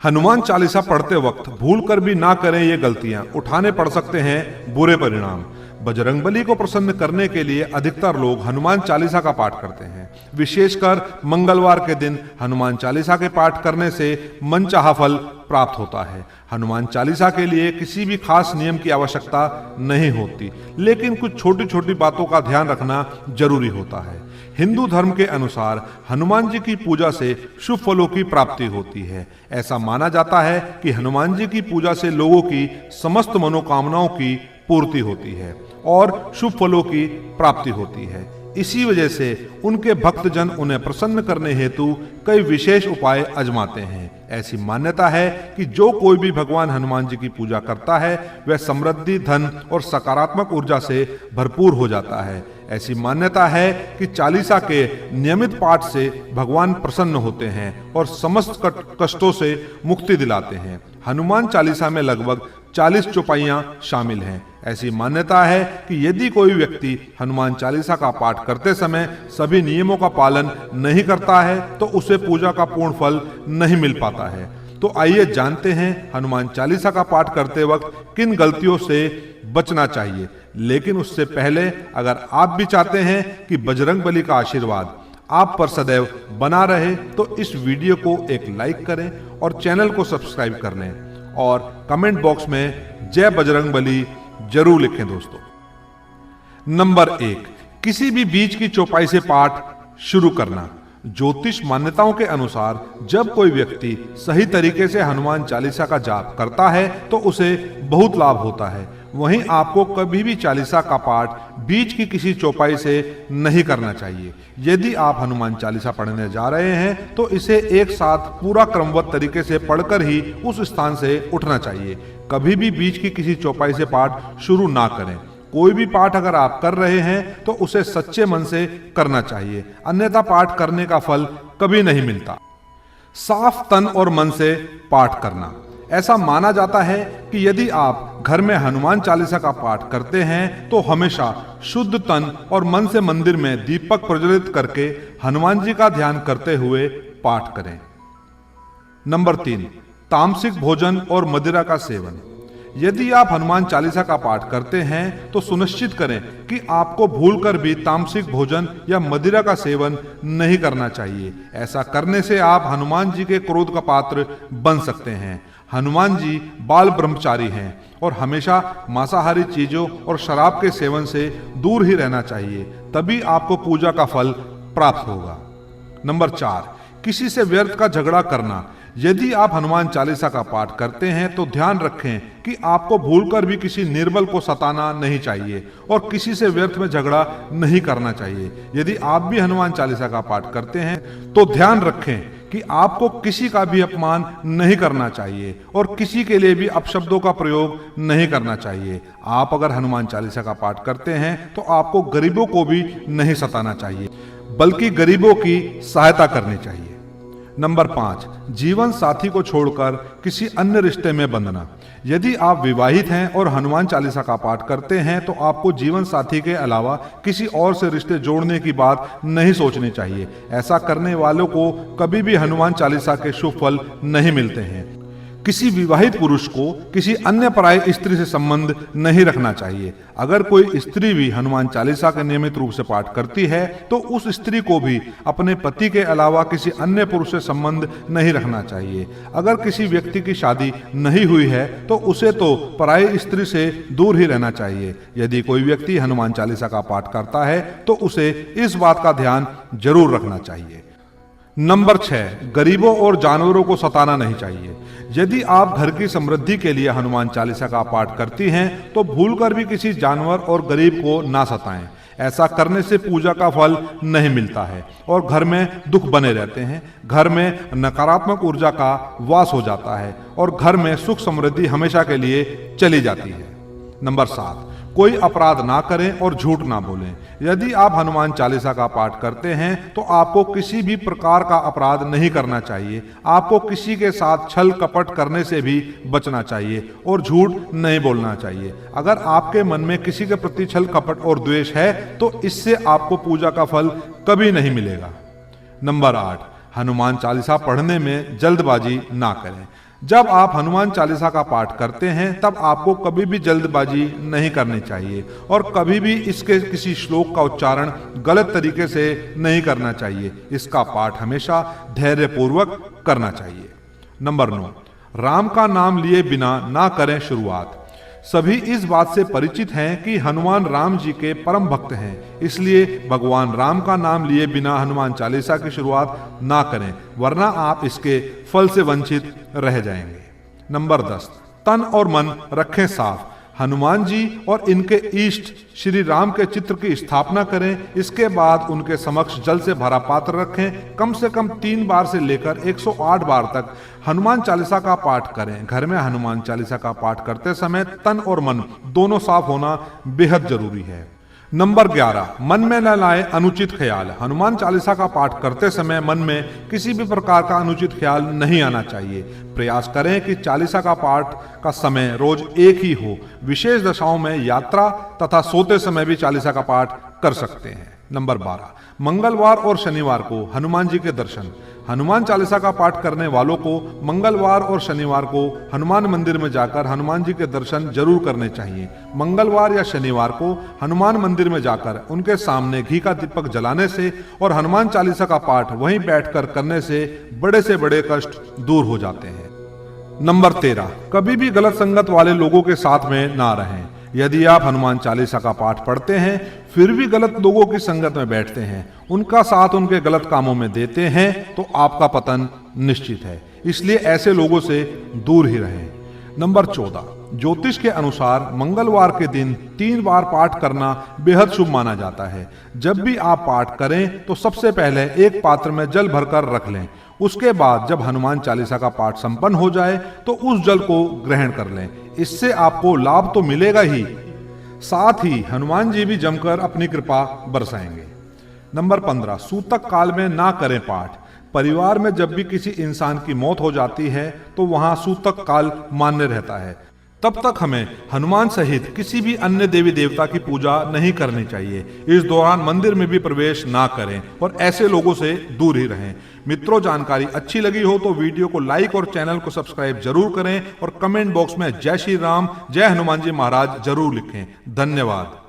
हनुमान चालीसा पढ़ते वक्त भूल कर भी ना करें ये गलतियां, उठाने पड़ सकते हैं बुरे परिणाम। बजरंगबली को प्रसन्न करने के लिए अधिकतर लोग हनुमान चालीसा का पाठ करते हैं। विशेषकर मंगलवार के दिन हनुमान चालीसा के पाठ करने से मनचाहा फल प्राप्त होता है। हनुमान चालीसा के लिए किसी भी खास नियम की आवश्यकता नहीं होती, लेकिन कुछ छोटी छोटी बातों का ध्यान रखना जरूरी होता है। हिंदू धर्म के अनुसार हनुमान जी की पूजा से शुभ फलों की प्राप्ति होती है। ऐसा माना जाता है कि हनुमान जी की पूजा से लोगों की समस्त मनोकामनाओं की पूर्ति होती है और शुभ फलों की प्राप्ति होती है। इसी वजह से उनके भक्तजन उन्हें प्रसन्न करने हेतु कई विशेष उपाय आजमाते हैं। ऐसी मान्यता है कि जो कोई भी भगवान हनुमान जी की पूजा करता है वह समृद्धि, धन और सकारात्मक ऊर्जा से भरपूर हो जाता है। ऐसी मान्यता है कि चालीसा के नियमित पाठ से भगवान प्रसन्न होते हैं और समस्त कष्टों से मुक्ति दिलाते हैं। हनुमान चालीसा में लगभग 40 चौपाइयां शामिल हैं। ऐसी मान्यता है कि यदि कोई व्यक्ति हनुमान चालीसा का पाठ करते समय सभी नियमों का पालन नहीं करता है तो उसे पूजा का पूर्ण फल नहीं मिल पाता है। तो आइए जानते हैं हनुमान चालीसा का पाठ करते वक्त किन गलतियों से बचना चाहिए। लेकिन उससे पहले अगर आप भी चाहते हैं कि बजरंगबली का आशीर्वाद आप पर सदैव बना रहे तो इस वीडियो को एक लाइक करें और चैनल को सब्सक्राइब कर लें और कमेंट बॉक्स में जय बजरंगबली जरूर लिखें दोस्तों। नंबर 1, किसी भी बीज की चौपाई से पाठ शुरू करना। ज्योतिष मान्यताओं के अनुसार जब कोई व्यक्ति सही तरीके से हनुमान चालीसा का जाप करता है तो उसे बहुत लाभ होता है। वहीं आपको कभी भी चालीसा का पाठ बीच की किसी चौपाई से नहीं करना चाहिए। यदि आप हनुमान चालीसा पढ़ने जा रहे हैं तो इसे एक साथ पूरा क्रमबद्ध तरीके से पढ़कर ही उस स्थान से उठना चाहिए। कभी भी बीच की किसी चौपाई से पाठ शुरू ना करें। कोई भी पाठ अगर आप कर रहे हैं तो उसे सच्चे मन से करना चाहिए, अन्यथा पाठ करने का फल कभी नहीं मिलता। साफ तन और मन से पाठ करना। ऐसा माना जाता है कि यदि आप घर में हनुमान चालीसा का पाठ करते हैं तो हमेशा शुद्ध तन और मन से मंदिर में दीपक प्रज्वलित करके हनुमान जी का ध्यान करते हुए पाठ करें। नंबर 3, तामसिक भोजन और मदिरा का सेवन। यदि आप हनुमान चालीसा का पाठ करते हैं तो सुनिश्चित करें कि आपको भूलकर भी तामसिक भोजन या मदिरा का सेवन नहीं करना चाहिए। ऐसा करने से आप हनुमान जी के क्रोध का पात्र बन सकते हैं। हनुमान जी बाल ब्रह्मचारी हैं और हमेशा मांसाहारी चीजों और शराब के सेवन से दूर ही रहना चाहिए, तभी आपको पूजा का फल प्राप्त होगा। नंबर 4, किसी से व्यर्थ का झगड़ा करना। यदि आप हनुमान चालीसा का पाठ करते हैं तो ध्यान रखें कि आपको भूलकर भी किसी निर्बल को सताना नहीं चाहिए और किसी से व्यर्थ में झगड़ा नहीं करना चाहिए। यदि आप भी हनुमान चालीसा का पाठ करते हैं तो ध्यान रखें कि आपको किसी का भी अपमान नहीं करना चाहिए और किसी के लिए भी अपशब्दों का प्रयोग नहीं करना चाहिए। आप अगर हनुमान चालीसा का पाठ करते हैं तो आपको गरीबों को भी नहीं सताना चाहिए, बल्कि गरीबों की सहायता करनी चाहिए। नंबर 5, जीवन साथी को छोड़कर किसी अन्य रिश्ते में बंधना। यदि आप विवाहित हैं और हनुमान चालीसा का पाठ करते हैं तो आपको जीवन साथी के अलावा किसी और से रिश्ते जोड़ने की बात नहीं सोचनी चाहिए। ऐसा करने वालों को कभी भी हनुमान चालीसा के शुभ फल नहीं मिलते हैं। किसी विवाहित पुरुष को किसी अन्य पराई स्त्री से संबंध नहीं रखना चाहिए। अगर कोई स्त्री भी हनुमान चालीसा का नियमित रूप से पाठ करती है तो उस स्त्री को भी अपने पति के अलावा किसी अन्य पुरुष से संबंध नहीं रखना चाहिए। अगर किसी व्यक्ति की शादी नहीं हुई है तो उसे तो पराई स्त्री से दूर ही रहना चाहिए। यदि कोई व्यक्ति हनुमान चालीसा का पाठ करता है तो उसे इस बात का ध्यान जरूर रखना चाहिए। नंबर 6, गरीबों और जानवरों को सताना नहीं चाहिए। यदि आप घर की समृद्धि के लिए हनुमान चालीसा का पाठ करती हैं तो भूलकर भी किसी जानवर और गरीब को ना सताएं। ऐसा करने से पूजा का फल नहीं मिलता है और घर में दुख बने रहते हैं। घर में नकारात्मक ऊर्जा का वास हो जाता है और घर में सुख समृद्धि हमेशा के लिए चली जाती है। नंबर 7, कोई अपराध ना करें और झूठ ना बोलें। यदि आप हनुमान चालीसा का पाठ करते हैं तो आपको किसी भी प्रकार का अपराध नहीं करना चाहिए। आपको किसी के साथ छल कपट करने से भी बचना चाहिए और झूठ नहीं बोलना चाहिए। अगर आपके मन में किसी के प्रति छल कपट और द्वेष है तो इससे आपको पूजा का फल कभी नहीं मिलेगा। नंबर 8, हनुमान चालीसा पढ़ने में जल्दबाजी ना करें। जब आप हनुमान चालीसा का पाठ करते हैं तब आपको कभी भी जल्दबाजी नहीं करनी चाहिए और कभी भी इसके किसी श्लोक का उच्चारण गलत तरीके से नहीं करना चाहिए। इसका पाठ हमेशा धैर्यपूर्वक करना चाहिए। नंबर 9, राम का नाम लिए बिना ना करें शुरुआत। सभी इस बात से परिचित हैं कि हनुमान राम जी के परम भक्त हैं, इसलिए भगवान राम का नाम लिए बिना हनुमान चालीसा की शुरुआत ना करें, वरना आप इसके फल से वंचित रह जाएंगे। नंबर 10, तन और मन रखें साफ। हनुमान जी और इनके इष्ट श्री राम के चित्र की स्थापना करें। इसके बाद उनके समक्ष जल से भरा पात्र रखें। कम से कम 3 बार से लेकर 108 बार तक हनुमान चालीसा का पाठ करें। घर में हनुमान चालीसा का पाठ करते समय तन और मन दोनों साफ होना बेहद जरूरी है। नंबर 11, मन में न लाए अनुचित ख्याल। हनुमान चालीसा का पाठ करते समय मन में किसी भी प्रकार का अनुचित ख्याल नहीं आना चाहिए। प्रयास करें कि चालीसा का पाठ का समय रोज एक ही हो। विशेष दशाओं में यात्रा तथा सोते समय भी चालीसा का पाठ कर सकते हैं। नंबर 12, मंगलवार और शनिवार को हनुमान जी के दर्शन। हनुमान चालीसा का पाठ करने वालों को मंगलवार और शनिवार को हनुमान मंदिर में जाकर हनुमान जी के दर्शन जरूर करने चाहिए। मंगलवार या शनिवार को हनुमान मंदिर में जाकर उनके सामने घी का दीपक जलाने से और हनुमान चालीसा का पाठ वहीं बैठकर करने से बड़े कष्ट दूर हो जाते हैं। नंबर 13, कभी भी गलत संगत वाले लोगों के साथ में ना रहें। यदि आप हनुमान चालीसा का पाठ पढ़ते हैं फिर भी गलत लोगों की संगत में बैठते हैं, उनका साथ उनके गलत कामों में देते हैं, तो आपका पतन निश्चित है। इसलिए ऐसे लोगों से दूर ही रहें। नंबर 14, ज्योतिष के अनुसार मंगलवार के दिन 3 बार पाठ करना बेहद शुभ माना जाता है। जब भी आप पाठ करें तो सबसे पहले एक पात्र में जल भरकर रख लें। उसके बाद जब हनुमान चालीसा का पाठ संपन्न हो जाए तो उस जल को ग्रहण कर लें। इससे आपको लाभ तो मिलेगा ही, साथ ही हनुमान जी भी जमकर अपनी कृपा बरसाएंगे। नंबर 15, सूतक काल में ना करें पाठ। परिवार में जब भी किसी इंसान की मौत हो जाती है तो वहां सूतक काल मान्य रहता है। तब तक हमें हनुमान सहित किसी भी अन्य देवी देवता की पूजा नहीं करनी चाहिए। इस दौरान मंदिर में भी प्रवेश ना करें और ऐसे लोगों से दूर ही रहें। मित्रों, जानकारी अच्छी लगी हो तो वीडियो को लाइक और चैनल को सब्सक्राइब जरूर करें और कमेंट बॉक्स में जय श्री राम, जय हनुमान जी महाराज जरूर लिखें। धन्यवाद।